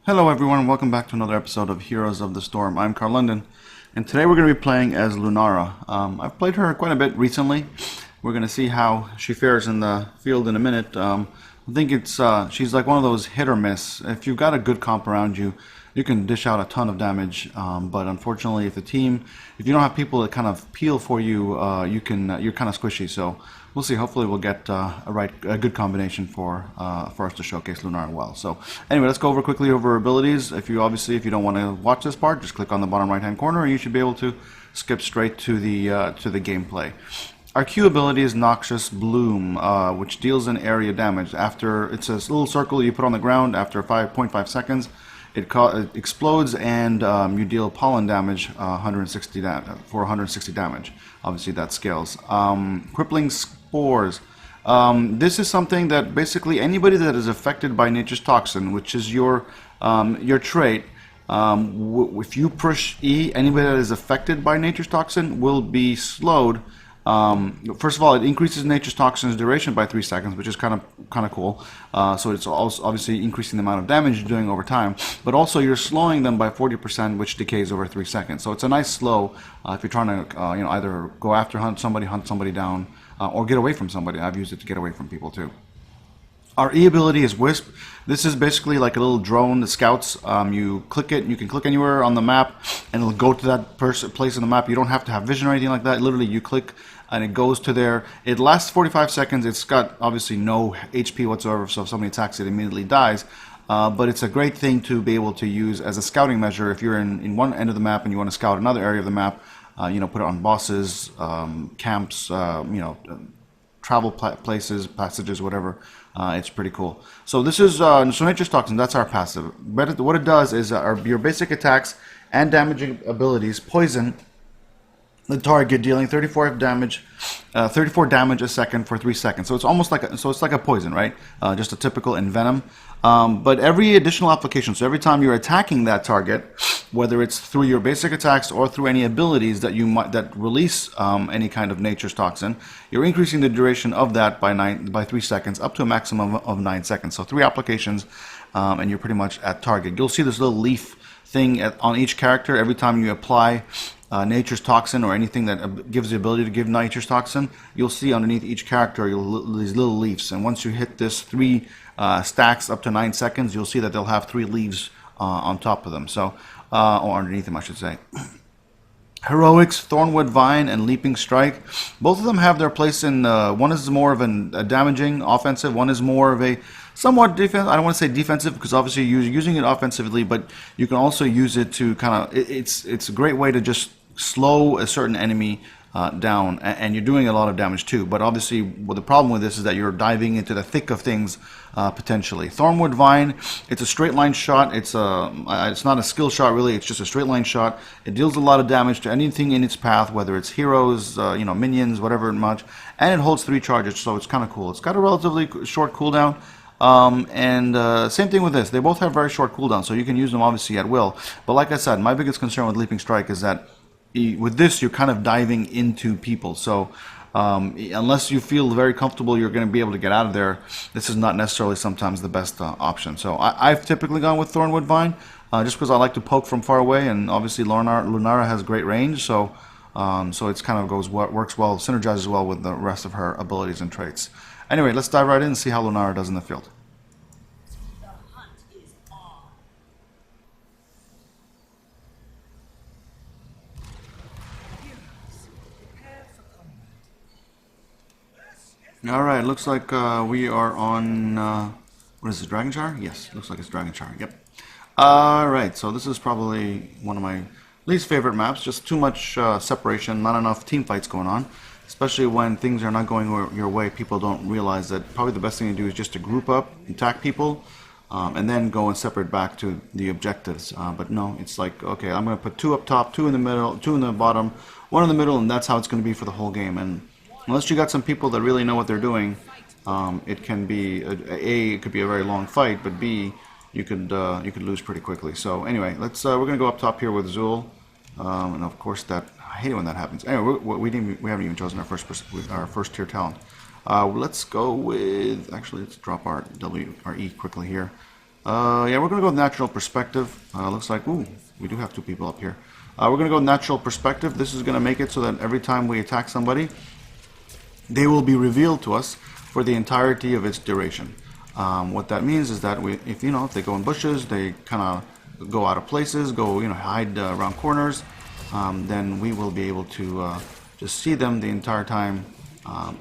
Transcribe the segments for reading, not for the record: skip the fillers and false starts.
Hello everyone, welcome back to another episode of Heroes of the Storm. I'm Carl London, and today we're going to be playing as Lunara. I've played her quite a bit recently. We're going to see how she fares in the field in a minute. I think she's like one of those hit or miss. If you've got a good comp around you, you can dish out a ton of damage. But unfortunately, if you don't have people that kind of peel for you, you're kind of squishy. So we'll see. Hopefully, we'll get a good combination for us to showcase Lunara well. So anyway, let's go over quickly over her abilities. If you don't want to watch this part, just click on the bottom right hand corner, and you should be able to skip straight to the gameplay. Our Q ability is Noxious Bloom, which deals an area damage. It's a little circle you put on the ground. After 5.5 seconds, it explodes, and you deal pollen damage, 160 for 160 damage. Obviously, that scales. Crippling Spores. This is something that basically anybody that is affected by nature's toxin, which is your trait. If you push E, anybody that is affected by nature's toxin will be slowed. First of all, it increases nature's toxin's duration by 3 seconds, which is kind of cool. So it's also obviously increasing the amount of damage you're doing over time, but also you're slowing them by 40%, which decays over 3 seconds. So it's a nice slow if you're trying to either go after hunt somebody down, or get away from somebody. I've used it to get away from people too. Our E ability is Wisp. This is basically like a little drone that scouts. You click it, you can click anywhere on the map, and it'll go to that place on the map. You don't have to have vision or anything like that. Literally, you click, and it goes to there. It lasts 45 seconds. It's got obviously no HP whatsoever, so if somebody attacks it, immediately dies. But it's a great thing to be able to use as a scouting measure. If you're in one end of the map and you want to scout another area of the map, put it on bosses, camps, travel places, passages, whatever. It's pretty cool. So this is so nature's toxin. That's our passive. But what it does is your basic attacks and damaging abilities poison the target, dealing 34 damage a second for 3 seconds. So it's almost like a poison, right? Just a typical envenom. But every additional application, so every time you're attacking that target, whether it's through your basic attacks or through any abilities that release any kind of nature's toxin, you're increasing the duration of that by 3 seconds, up to a maximum of 9 seconds. So 3 applications, and you're pretty much at target. You'll see this little leaf thing on each character every time you apply nature's toxin or anything that gives the ability to give nature's toxin. You'll see underneath each character these little leaves, and once you hit this 3 stacks up to 9 seconds, you'll see that they'll have 3 leaves on top of them, so or underneath them, I should say. Heroics, Thornwood Vine, and Leaping Strike. Both of them have their place in. One is more of a damaging offensive. One is more of a somewhat defensive. I don't want to say defensive because obviously you're using it offensively, but you can also use it to kind of. It's a great way to just slow a certain enemy down, and you're doing a lot of damage too. But obviously, the problem with this is that you're diving into the thick of things potentially. Thornwood Vine, it's a straight line shot. It's not a skill shot really. It's just a straight line shot. It deals a lot of damage to anything in its path, whether it's heroes, minions, whatever much, and it holds 3 charges, so it's kind of cool. It's got a relatively short cooldown. Same thing with this. They both have very short cooldowns, so you can use them obviously at will. But like I said, my biggest concern with Leaping Strike is that with this, you're kind of diving into people. So unless you feel very comfortable you're going to be able to get out of there, this is not necessarily sometimes the best option. So I've typically gone with Thornwood Vine just because I like to poke from far away, and obviously Lunara has great range, so it's kind of works well, synergizes well with the rest of her abilities and traits. Anyway, let's dive right in and see how Lunara does in the field. Alright, looks like we are on, what is this, Dragonshire? Yes, looks like it's Dragonshire, yep. Alright, so this is probably one of my least favorite maps, just too much separation, not enough team fights going on. Especially when things are not going your way, people don't realize that probably the best thing to do is just to group up, attack people, and then go and separate back to the objectives. But no, it's like, okay, I'm going to put 2 up top, 2 in the middle, 2 in the bottom, 1 in the middle, and that's how it's going to be for the whole game. And unless you got some people that really know what they're doing, it can be it could be a very long fight, but B, you could lose pretty quickly. So anyway, let's we're going to go up top here with Zul, and of course that. I hate it when that happens. Anyway, we haven't even chosen our first tier talent. Let's go with, actually let's drop our E quickly here. Yeah, we're going to go with natural perspective. Looks like, ooh, we do have two people up here. We're going to go with natural perspective. This is going to make it so that every time we attack somebody, they will be revealed to us for the entirety of its duration. What that means is that if they go in bushes, they kind of go out of places, hide around corners, then we will be able to just see them the entire time,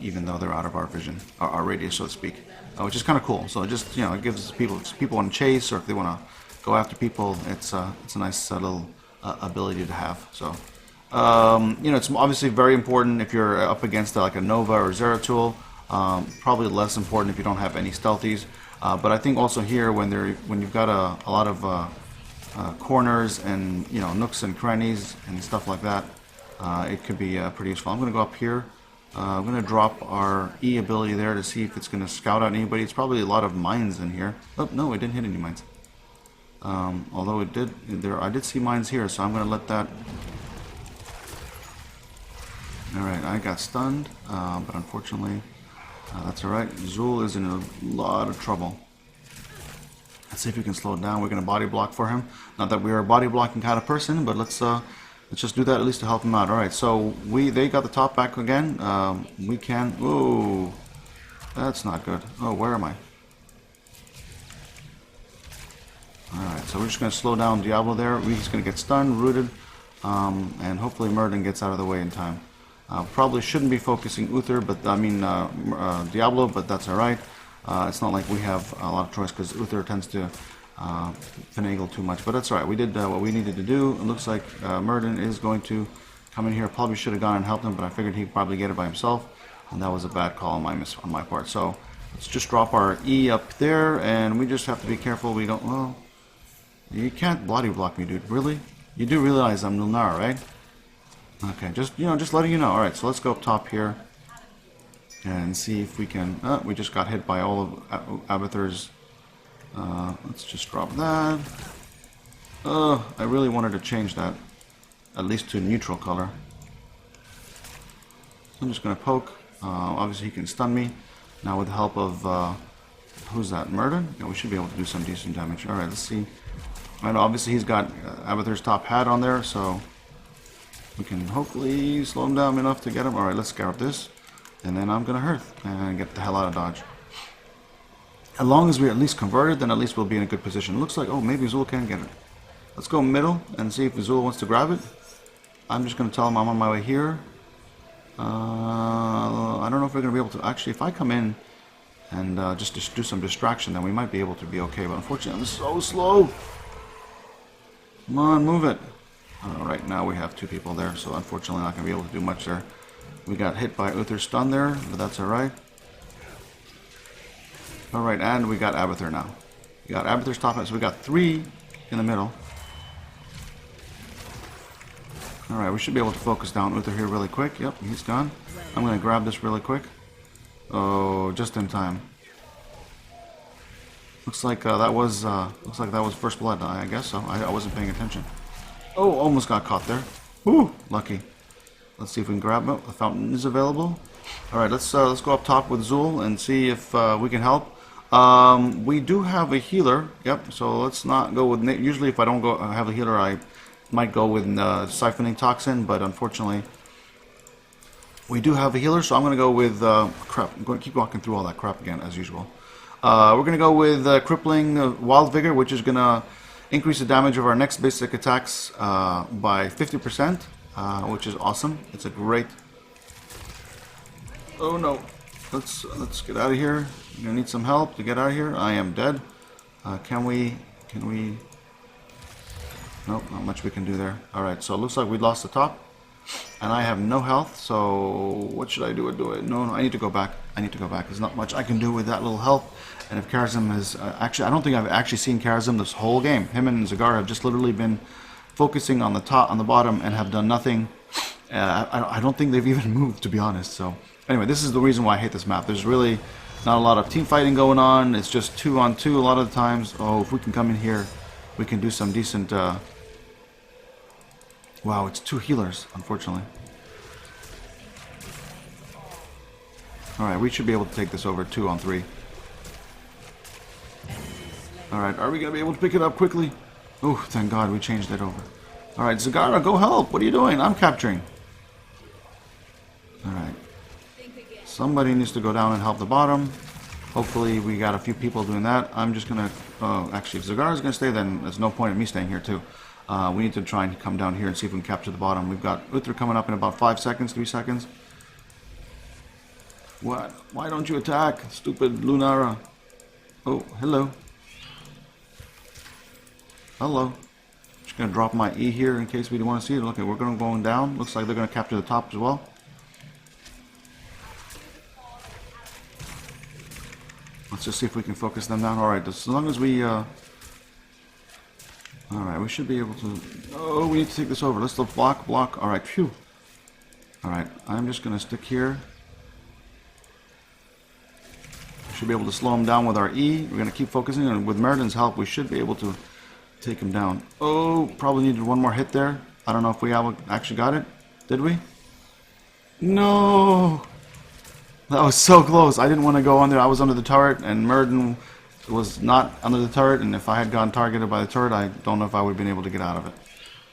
even though they're out of our vision, our radius, so to speak, which is kind of cool. So it just it gives people, if people want to chase or if they want to go after people, it's a nice little ability to have. So it's obviously very important if you're up against like a Nova or Zeratul. Probably less important if you don't have any stealthies. But I think also here when you've got a lot of corners and nooks and crannies and stuff like that, it could be pretty useful. I'm going to go up here. I'm going to drop our E ability there to see if it's going to scout out anybody. It's probably a lot of mines in here. Oh no, it didn't hit any mines. Although it did, I did see mines here, so I'm going to let that. Alright, I got stunned, but unfortunately, that's alright. Zul is in a lot of trouble. Let's see if we can slow it down. We're going to body block for him. Not that we're a body blocking kind of person, but let's just do that at least to help him out. Alright, so they got the top back again. We can. Ooh, that's not good. Oh, where am I? Alright, so we're just going to slow down Diablo there. He's going to get stunned, rooted, and hopefully Murden gets out of the way in time. Probably shouldn't be focusing Uther, but Diablo, but that's alright. It's not like we have a lot of choice because Uther tends to finagle too much, but that's alright. We did what we needed to do. It looks like Murden is going to come in here. Probably should have gone and helped him, but I figured he'd probably get it by himself, and that was a bad call on my part. So let's just drop our E up there, and we just have to be careful we don't. Well, you can't body block me, dude. Really? You do realize I'm Lunara, right? Okay, just letting you know. All right, so let's go up top here and see if we can. We just got hit by all of Abathur's. Let's just drop that. I really wanted to change that, at least to neutral color. So I'm just gonna poke. Obviously, he can stun me. Now with the help of who's that? Murden? Yeah, we should be able to do some decent damage. All right, let's see. And obviously, he's got Abathur's top hat on there, so. We can hopefully slow him down enough to get him. Alright, let's grab this. And then I'm going to Hearth and get the hell out of dodge. As long as we're at least converted, then at least we'll be in a good position. It looks like, oh, maybe Zul can get it. Let's go middle and see if Zul wants to grab it. I'm just going to tell him I'm on my way here. I don't know if we're going to be able to. Actually, if I come in and just do some distraction, then we might be able to be okay. But unfortunately, I'm so slow. Come on, move it. Right now we have two people there, so unfortunately not going to be able to do much there. We got hit by Uther's stun there, but that's alright. Alright, and we got Abathur now. We got Abathur's top hat, so we got three in the middle. Alright, we should be able to focus down Uther here really quick. Yep, he's gone. I'm going to grab this really quick. Oh, just in time. Looks like that was first blood. I guess so. I wasn't paying attention. Oh, almost got caught there. Woo, lucky. Let's see if we can grab it. The fountain is available. All right, let's go up top with Zul and see if we can help. We do have a healer. Yep. So let's not go with. Usually, if I don't have a healer, I might go with siphoning toxin. But unfortunately, we do have a healer. So I'm going to go with crap. I'm going to keep walking through all that crap again as usual. We're going to go with crippling wild vigor, which is going to increase the damage of our next basic attacks by 50%, which is awesome. It's a great. Oh no! Let's get out of here. I'm gonna need some help to get out of here. I am dead. Can we? Nope, not much we can do there. All right, so it looks like we lost the top, and I have no health. So what should I do? No, I need to go back. There's not much I can do with that little health. And if Karazim is actually, I don't think I've actually seen Karazim this whole game. Him and Zagar have just literally been focusing on the top, on the bottom, and have done nothing. I don't think they've even moved, to be honest. So anyway, this is the reason why I hate this map. There's really not a lot of team fighting going on. It's just 2-on-2 a lot of the times. Oh, if we can come in here, we can do some decent. Wow, it's two healers, unfortunately. All right, we should be able to take this over 2-on-3. Alright, are we going to be able to pick it up quickly? Oh, thank God we changed it over. Alright, Zagara, go help. What are you doing? I'm capturing. Alright. Somebody needs to go down and help the bottom. Hopefully we got a few people doing that. I'm just going to... actually, if Zagara's going to stay, then there's no point in me staying here too. We need to try and come down here and see if we can capture the bottom. We've got Uther coming up in about 5 seconds, 3 seconds. What? Why don't you attack, stupid Lunara? Oh, hello. Hello. Just gonna drop my E here in case we want to see it. Okay, we're going down. Looks like they're gonna capture the top as well. Let's just see if we can focus them down. Alright, as long as we alright, we should be able to... Oh, we need to take this over. Let's block. Alright, phew. Alright, I'm just gonna stick here. We should be able to slow him down with our E. We're gonna keep focusing, and with Merlin's help we should be able to take him down. Oh, probably needed one more hit there. I don't know if we actually got it. Did we? No! That was so close. I didn't want to go under. I was under the turret, and Murden was not under the turret, and if I had gotten targeted by the turret, I don't know if I would have been able to get out of it.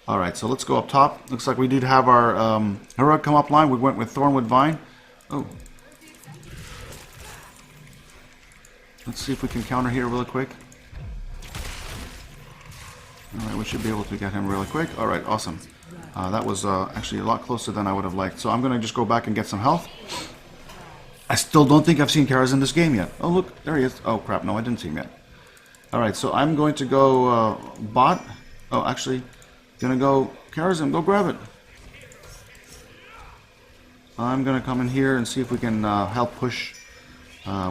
Alright, so let's go up top. Looks like we did have our Heroic come up line. We went with Thornwood Vine. Oh. Let's see if we can counter here really quick. Alright, we should be able to get him really quick. Alright, awesome. That was actually a lot closer than I would have liked. So I'm going to just go back and get some health. I still don't think I've seen Karaz in this game yet. Oh, look, there he is. Oh, crap, no, I didn't see him yet. Alright, so I'm going to go bot. Oh, actually, gonna go Karazim, go grab it. I'm gonna come in here and see if we can help push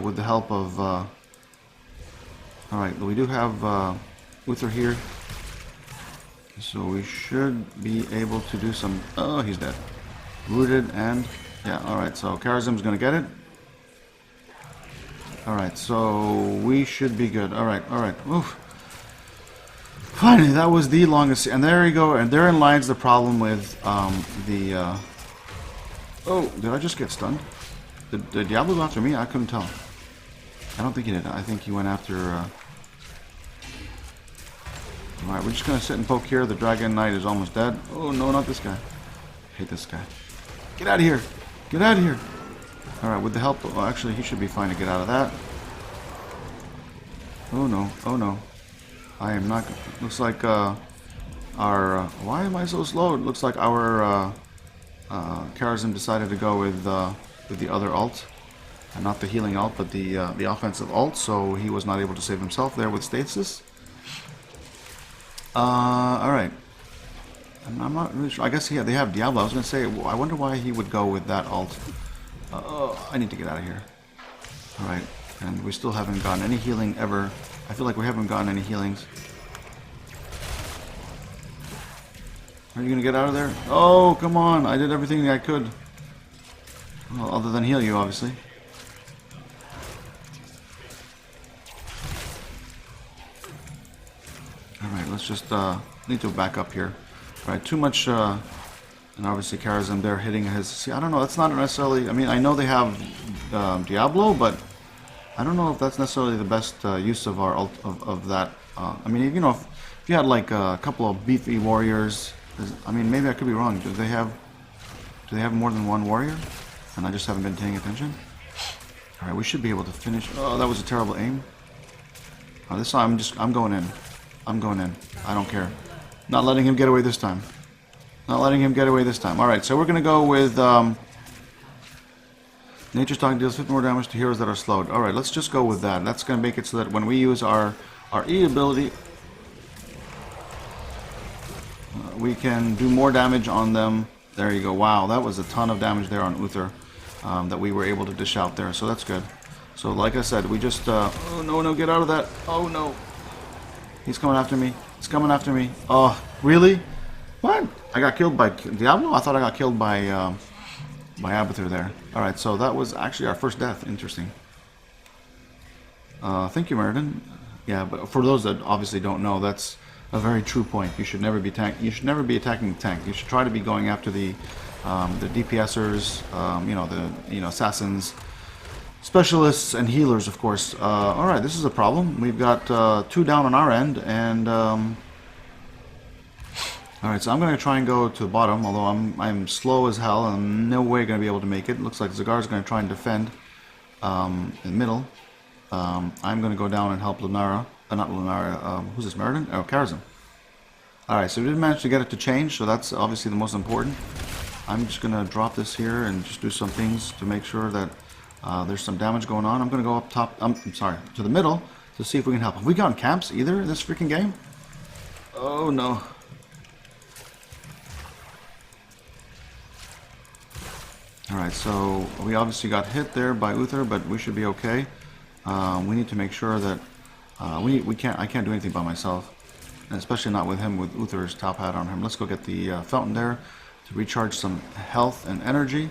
with the help of... Alright, we do have Uther here. So we should be able to do some... Oh, he's dead. Rooted and... Yeah, alright, so Karazim's gonna get it. Alright, so we should be good. Alright. Oof. Finally, that was the longest... And there you go, and therein lies the problem with the... Oh, did I just get stunned? Did Diablo go after me? I couldn't tell. I don't think he did. I think he went after... Alright, we're just gonna sit and poke here. The Dragon Knight is almost dead. Oh, no, not this guy. I hate this guy. Get out of here! Get out of here! Alright, with the help... Well, actually, he should be fine to get out of that. Oh, no. Oh, no. I am not... Looks like, our... why am I so slow? It looks like our, Karazim decided to go with the other ult. And not the healing ult, but the offensive ult. So he was not able to save himself there with stasis. Alright. I'm not really sure. I guess they have Diablo. I was going to say, I wonder why he would go with that ult. Oh, I need to get out of here. Alright. And we still haven't gotten any healing ever. I feel like we haven't gotten any healings. Are you going to get out of there? Oh, come on. I did everything I could. Well, other than heal you, obviously. Alright, let's just need to back up here. Alright, too much, and obviously Karazim there hitting his... See, I don't know, that's not necessarily... I mean, I know they have Diablo, but I don't know if that's necessarily the best use of our of that. I mean, you know, if you had like a couple of beefy warriors... I mean, maybe I could be wrong. Do they have more than one warrior? And I just haven't been paying attention? Alright, we should be able to finish... Oh, that was a terrible aim. This time, I'm going in. I'm going in. I don't care. Not letting him get away this time. Not letting him get away this time. Alright, so we're going to go with... Nature's Talking deals 50 more damage to heroes that are slowed. Alright, let's just go with that. That's going to make it so that when we use our E ability... we can do more damage on them. There you go. Wow, that was a ton of damage there on Uther that we were able to dish out there. So that's good. So like I said, we just... oh, no, get out of that. Oh, no. He's coming after me. He's coming after me. Oh, really? What? I got killed by Diablo? I thought I got killed by Abathur there. Alright, so that was actually our first death. Interesting. Thank you, Meriden. Yeah, but for those that obviously don't know, that's a very true point. You should never be attacking the tank. You should try to be going after the DPSers, you know, the assassins, specialists and healers, of course. Alright, this is a problem. We've got 2 down on our end, and alright, so I'm going to try and go to the bottom, although I'm slow as hell, and I'm no way going to be able to make it. Looks like Zagar's going to try and defend in the middle. I'm going to go down and help Lunara. Not Lunara, who's this, Meriden? Oh, Karazhan. Alright, so we did manage to get it to change, so that's obviously the most important. I'm just going to drop this here and just do some things to make sure that there's some damage going on. I'm going to go up top, I'm sorry, to the middle to see if we can help. Have we gotten camps either in this freaking game? Oh no. Alright, so we obviously got hit there by Uther, but we should be okay. We need to make sure that I can't do anything by myself, and especially not with him with Uther's top hat on him. Let's go get the fountain there to recharge some health and energy.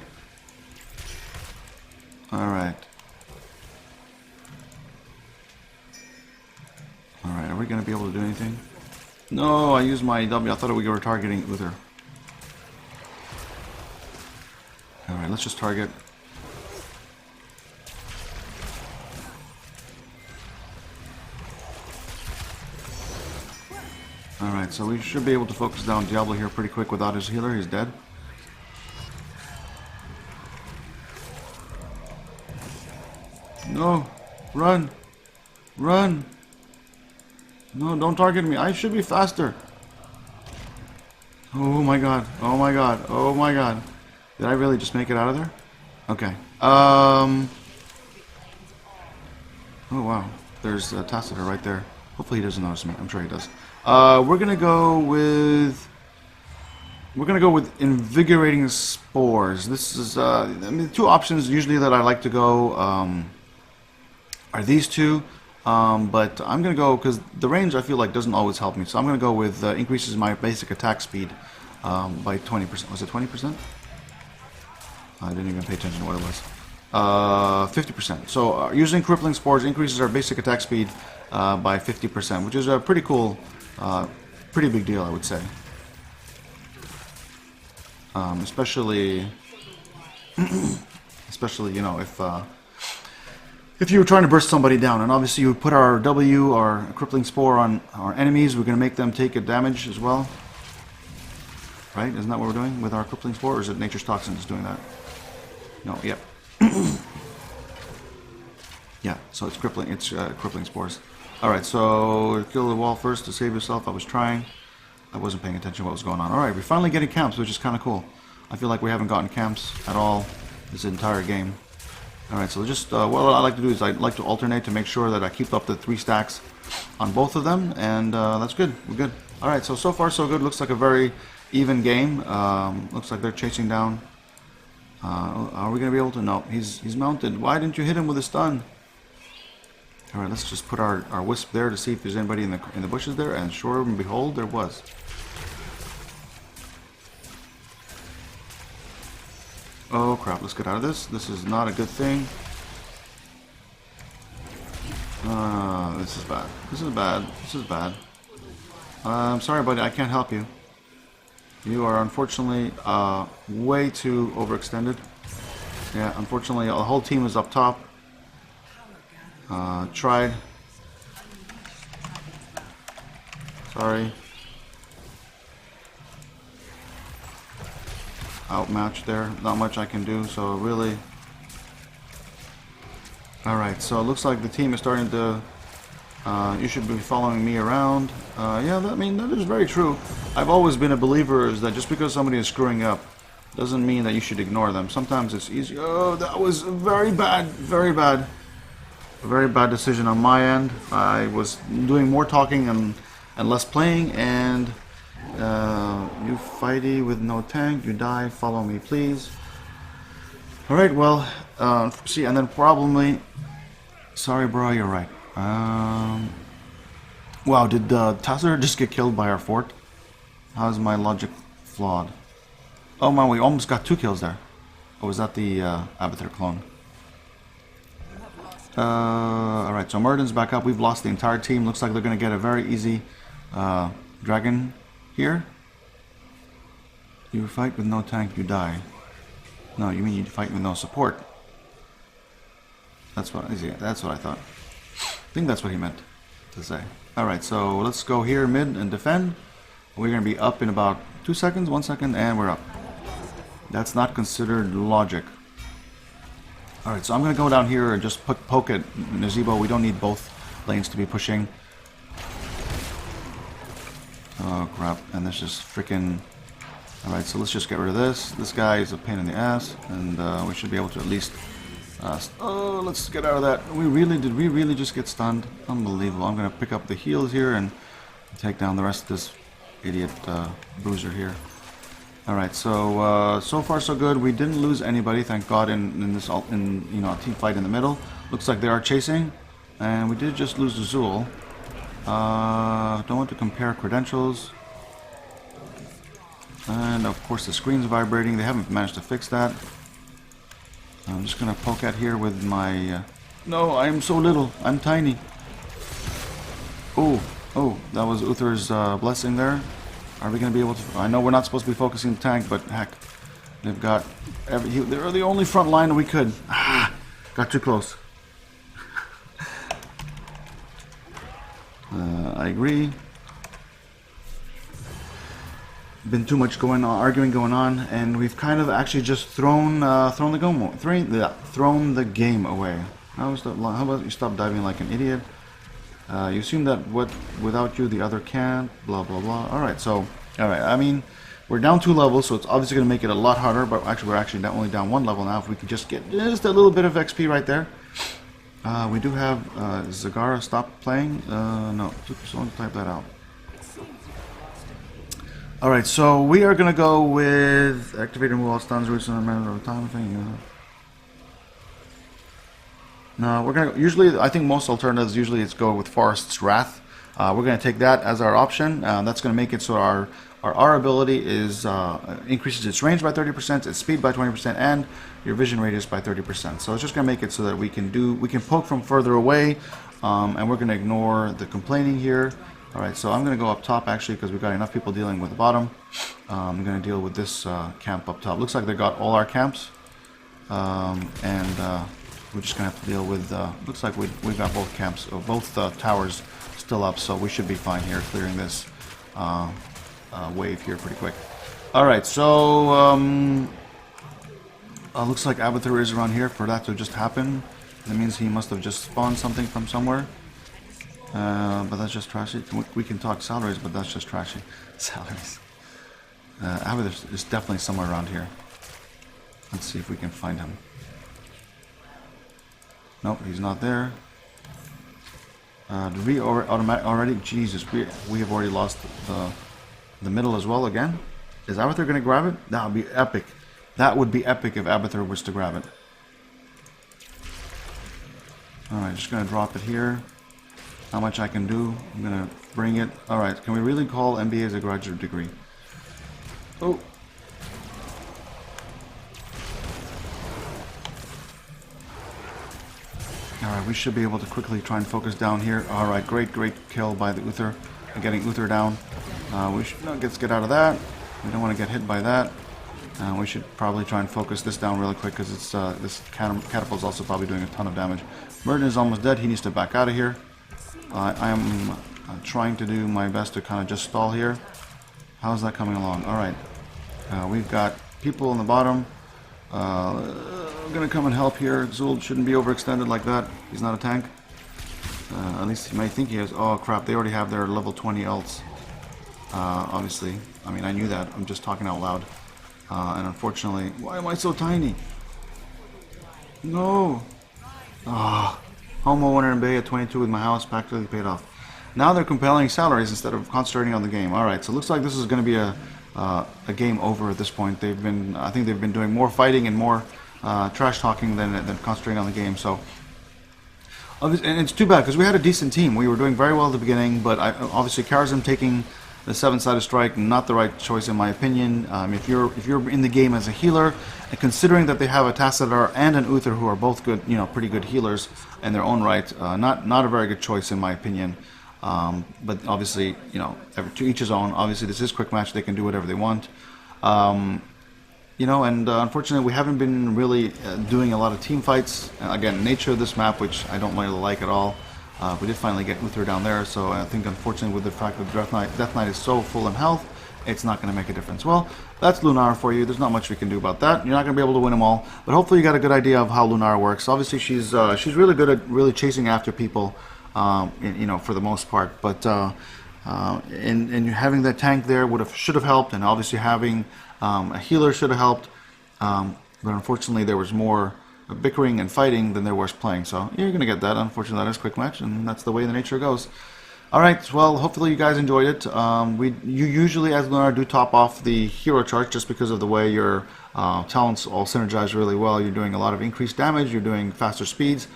Alright. Alright, are we going to be able to do anything? No, I used my W. I thought we were targeting Uther. Alright, let's just target. Alright, so we should be able to focus down Diablo here pretty quick without his healer. He's dead. No! Run! Run! No, don't target me. I should be faster. Oh my god. Oh my god. Oh my god. Did I really just make it out of there? Okay. Oh wow. There's Tacitor right there. Hopefully he doesn't notice me. I'm sure he does. We're gonna go with invigorating spores. This is I mean, 2 options usually that I like to go are these 2, but I'm gonna go because the range I feel like doesn't always help me. So I'm gonna go with increases my basic attack speed by 20%. Was it 20%? I didn't even pay attention to what it was. 50%. So using crippling spores increases our basic attack speed by 50%, which is a pretty cool, pretty big deal, I would say. Especially, you know, if you were trying to burst somebody down, and obviously you put our W, our crippling spore, on our enemies, we're going to make them take a damage as well. Right? Isn't that what we're doing with our crippling spore, or is it nature's toxins doing that? No, yep. Yeah, so it's crippling spores. Alright, so kill the wall first to save yourself. I was trying. I wasn't paying attention to what was going on. Alright, we're finally getting camps, which is kind of cool. I feel like we haven't gotten camps at all this entire game. Alright, so just, what I like to do is I like to alternate to make sure that I keep up the 3 stacks on both of them, and that's good. We're good. Alright, so far so good. Looks like a very even game. Looks like they're chasing down. Are we going to be able to? No, he's mounted. Why didn't you hit him with a stun? Alright, let's just put our wisp there to see if there's anybody in the bushes there, and sure and behold, there was. Oh crap, let's get out of this. This is not a good thing. This is bad. This is bad. This is bad. I'm sorry, buddy, I can't help you. You are unfortunately way too overextended. Yeah, unfortunately, the whole team is up top. Tried. Sorry. Outmatched there. Not much I can do, so really. Alright, so it looks like the team is starting to. You should be following me around. Yeah, I mean, that is very true. I've always been a believer is that just because somebody is screwing up doesn't mean that you should ignore them. Sometimes it's easy. Oh, that was very bad. Very bad. A very bad decision on my end. I was doing more talking and less playing, and you fighty with no tank, you die, follow me please. Alright, well, see, and then probably, sorry bro, you're right. Wow, did Tacitor just get killed by our fort? How's my logic flawed? Oh man, we almost got 2 kills there. Or was that the Abathur clone? Alright, so Meriden's back up. We've lost the entire team. Looks like they're going to get a very easy dragon here. You fight with no tank, you die. No, you mean you fight with no support. That's what I thought. I think that's what he meant to say. Alright, so let's go here mid and defend. We're going to be up in about 2 seconds, 1 second, and we're up. That's not considered logic. Alright, so I'm going to go down here and just poke at Nazebo. We don't need both lanes to be pushing. Oh crap, and this just freaking... Alright, so let's just get rid of this. This guy is a pain in the ass, and we should be able to at least... oh, let's get out of that. Did we really just get stunned? Unbelievable. I'm going to pick up the heals here and take down the rest of this idiot bruiser here. Alright, so so far so good. We didn't lose anybody, thank God, in this team fight in the middle. Looks like they are chasing, and we did just lose Azul. Don't want to compare credentials. And of course the screen's vibrating. They haven't managed to fix that. I'm just gonna poke at here with my... No, I am so little. I'm tiny. Oh, that was Uther's blessing there. Are we gonna be able to... I know we're not supposed to be focusing the tank, but heck, they've got... They're the only front line we could... got too close. I agree. Been too much arguing going on, and we've kind of actually just thrown the game away. How about you stop diving like an idiot? You assume that without you the other can't. Blah blah blah. All right, I mean, we're down 2 levels, so it's obviously going to make it a lot harder. But actually, we're actually only down 1 level now. If we could just get just a little bit of XP right there. We do have Zagara stop playing. No, someone type that out. Alright, so we are going to go with activate and remove all stuns, roots, and a matter of time thing. No, we're going to usually, I think most alternatives usually it's go with Forest's Wrath. We're going to take that as our option. That's going to make it so our ability is increases its range by 30%, its speed by 20%, and your vision radius by 30%. So it's just going to make it so that we can poke from further away, and we're going to ignore the complaining here. Alright, so I'm going to go up top actually because we've got enough people dealing with the bottom. I'm going to deal with this camp up top. Looks like they got all our camps. And we're just going to have to deal with... looks like we've got both camps, both towers still up, so we should be fine here clearing this wave here pretty quick. Alright, so... looks like Abathur is around here for that to just happen. That means he must have just spawned something from somewhere. But that's just trashy. We can talk salaries, but that's just trashy. Salaries. Abathur is definitely somewhere around here. Let's see if we can find him. Nope, he's not there. Did we already? Jesus, we have already lost the middle as well again. Is Abathur going to grab it? That would be epic. That would be epic if Abathur was to grab it. Alright, just going to drop it here. How much I can do. I'm going to bring it. Alright, can we really call MBA as a graduate degree? Oh. Alright, we should be able to quickly try and focus down here. Alright, great kill by the Uther. Getting Uther down. We should let's get out of that. We don't want to get hit by that. We should probably try and focus this down really quick because it's this catapult is also probably doing a ton of damage. Merton is almost dead. He needs to back out of here. I am trying to do my best to kind of just stall here. How's that coming along? Alright. We've got people in the bottom. I'm going to come and help here. Zul shouldn't be overextended like that. He's not a tank. At least he might think he is. Oh crap, they already have their level 20 ults. Obviously. I mean, I knew that. I'm just talking out loud. And unfortunately... Why am I so tiny? No! Ah. Homo winner in Bay at 22 with my house practically paid off. Now they're compelling salaries instead of concentrating on the game. Alright, so it looks like this is going to be a game over at this point. I think they've been doing more fighting and more trash talking than concentrating on the game. So, and it's too bad because we had a decent team. We were doing very well at the beginning, but obviously Karazim taking the 7-sided strike, not the right choice in my opinion. If you're in the game as a healer, and considering that they have a Tassadar and an Uther who are both good, pretty good healers in their own right, not a very good choice in my opinion. But obviously, to each his own. Obviously, this is quick match; they can do whatever they want. You know, and unfortunately we haven't been really doing a lot of team fights. Again, nature of this map, which I don't really like at all. We did finally get Uther down there, so I think unfortunately with the fact that Death Knight is so full in health, it's not going to make a difference. Well, that's Lunara for you. There's not much we can do about that. You're not going to be able to win them all, but hopefully you got a good idea of how Lunara works. Obviously she's really good at really chasing after people, you know, for the most part. But and having that tank there should have helped, and obviously having a healer should have helped, but unfortunately there was more bickering and fighting than there was playing. So you're going to get that. Unfortunately, that is quick match, and that's the way the nature goes. Alright, well, hopefully you guys enjoyed it. You usually, as Lunara, do top off the hero chart just because of the way your talents all synergize really well. You're doing a lot of increased damage, you're doing faster speeds.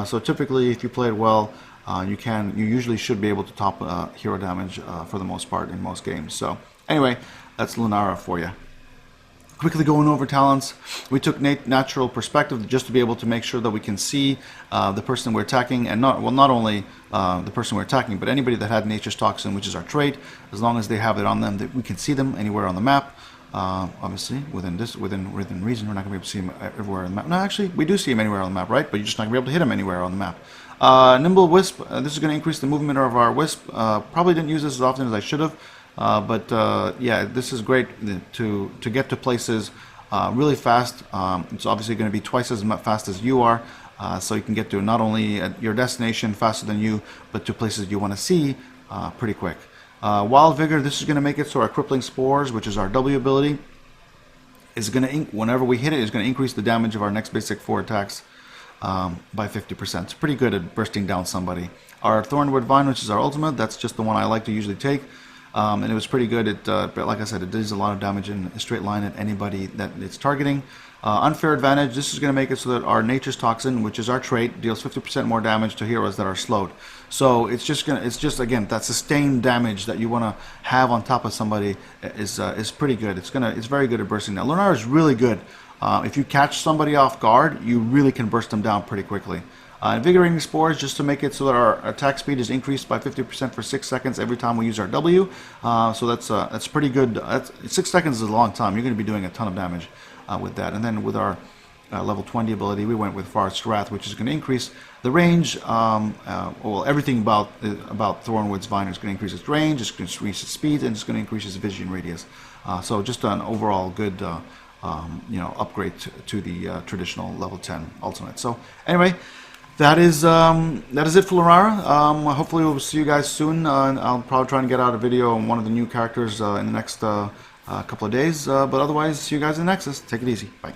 So typically, if you play it well, you usually should be able to top hero damage for the most part in most games. So anyway, that's Lunara for you. Quickly going over talents, we took natural perspective just to be able to make sure that we can see the person we're attacking, and not only the person we're attacking, but anybody that had nature's toxin, which is our trait. As long as they have it on them, that we can see them anywhere on the map. Obviously, within reason, we're not going to be able to see them everywhere on the map. No, actually, we do see them anywhere on the map, right? But you're just not going to be able to hit them anywhere on the map. Nimble Wisp. This is going to increase the movement of our Wisp. Probably didn't use this as often as I should have. Yeah, this is great to get to places really fast. It's obviously going to be twice as fast as you are, so you can get to not only your destination faster than you, but to places you want to see pretty quick. Wild Vigor, this is going to make it so our crippling spores, which is our W ability, is going to, whenever we hit it, is going to increase the damage of our next basic 4 attacks by 50%. It's pretty good at bursting down somebody. Our Thornwood Vine, which is our ultimate, that's just the one I like to usually take. And it was pretty good. But like I said, it does a lot of damage in a straight line at anybody that it's targeting. Unfair Advantage, this is going to make it so that our Nature's Toxin, which is our trait, deals 50% more damage to heroes that are slowed. So it's just again, that sustained damage that you want to have on top of somebody is pretty good. It's very good at bursting down. Lunara is really good. If you catch somebody off guard, you really can burst them down pretty quickly. Invigorating Spores, just to make it so that our attack speed is increased by 50% for 6 seconds every time we use our W. So that's pretty good. 6 seconds is a long time. You're going to be doing a ton of damage with that. And then with our level 20 ability, we went with Forest Wrath, which is going to increase the range. Well, everything about Thornwood's Vine is going to increase its range, it's going to increase its speed, and it's going to increase its vision radius. So just an overall good you know, upgrade to the traditional level 10 ultimate. So anyway, that is it for Lunara. Hopefully we'll see you guys soon. I'll probably try and get out a video on one of the new characters in the next couple of days. But otherwise, see you guys in the Nexus. Take it easy. Bye.